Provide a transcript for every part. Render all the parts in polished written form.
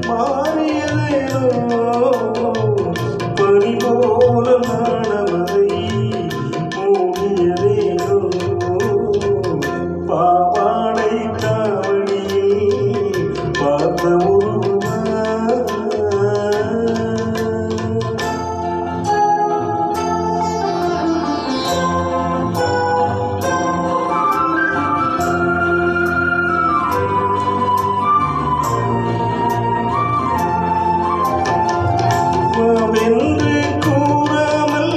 மாறியதேனோ பனி போல மனமதை மூடியதேனோ பாவாடை தாவணியில் பார்த்த வென்று கூறாமல்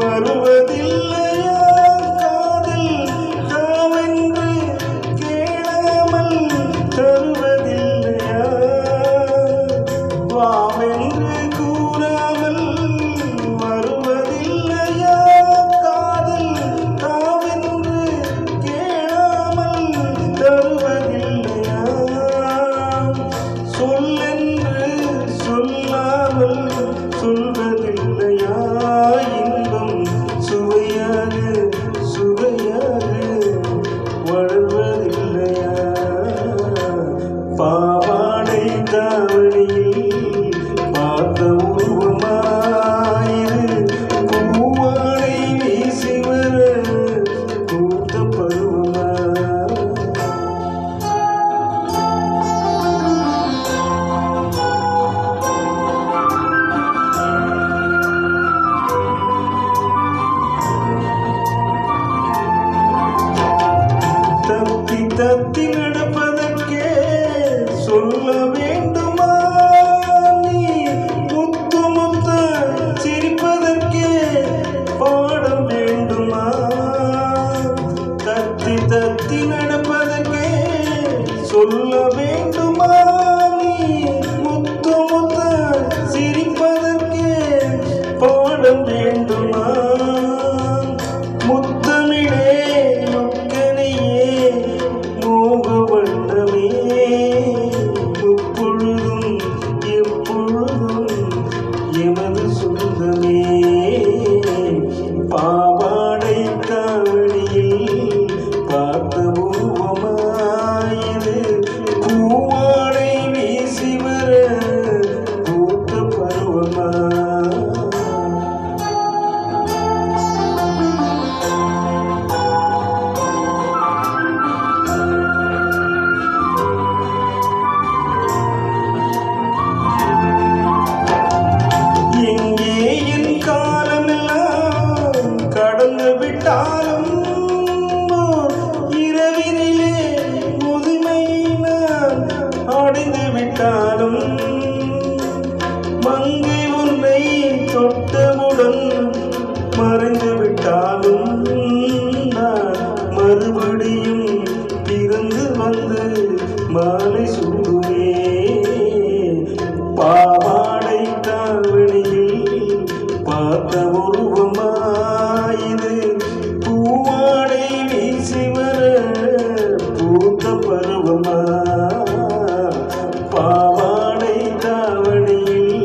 வருவதில்லையா காதல் காவென்று கேளாமல் தருவதில்லையா வாவென்று கூறாமல் வருவதில்லையா காதல் காவென்று கேளாமல் தருவதில்லையா சொல்லென்று சொல்லாமல் சொல்வதில்லையா இன்பம் சுவையாக சுவையாக வளர்வதில்லையா பாவாடை தாவணியில் பார்த்த உருவமாயிரு பூவாடை வீசி வர பூத்த பருவமா தத்தி நடப்பதற்கே சொல்ல வேண்டுமா நீ முத்து முத்த சிரிப்பதற்கே பாடம் வேண்டுமா தத்தி தத்தி நடப்பதற்கே சொல்ல வேண்டுமா நீ முத்து முத்த சிரிப்பதற்கே பாடம் வேண்டுமா முத்தமிழே எமது சொந்தமே பாவாடை தாவணியில் பார்த்த உருவமாயிரு பூவாடை வீசி வர பூத்த பருவமா விட்டாலும் இரவினிலே முதுமை நான் அடைந்து விட்டாலும் மங்கை உன்னை தொட்டவுடன் மறைந்து விட்டாலும் நான் மறுபடியும் பிறந்து வந்து மாலை சூடுவே பாவாடை தாவணியில் பார்த்த உருவமாயிரு பூவாடை வீசி வர பூத்த பருவமா பாவாடை தாவணியில்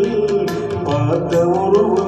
பார்த்த உருவம்